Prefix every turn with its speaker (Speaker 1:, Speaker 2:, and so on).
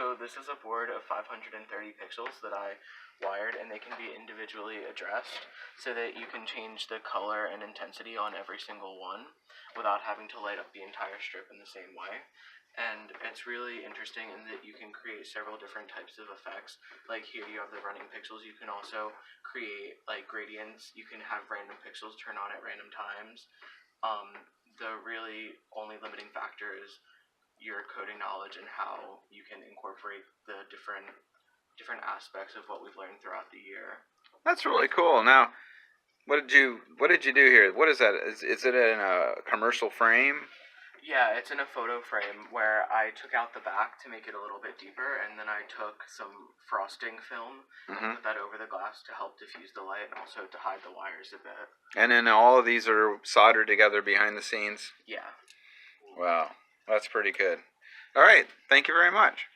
Speaker 1: So this is a board of 530 pixels that I wired, and they can be individually addressed so that you can change the color and intensity on every single one without having to light up the entire strip in the same way. And it's really interesting in that you can create several different types of effects. Like here you have the running pixels. You can also create like gradients. You can have random pixels turn on at random times. The really only limiting factor is your coding knowledge and how you can incorporate the different aspects of what we've learned throughout the year.
Speaker 2: That's really cool. Now, what did you do here? What is that? Is it in a commercial frame?
Speaker 1: Yeah, it's in a photo frame where I took out the back to make it a little bit deeper, and then I took some frosting film and put that over the glass to help diffuse the light and also to hide the wires a bit.
Speaker 2: And then all of these are soldered together behind the scenes?
Speaker 1: Yeah.
Speaker 2: Wow, that's pretty good. All right, thank you very much.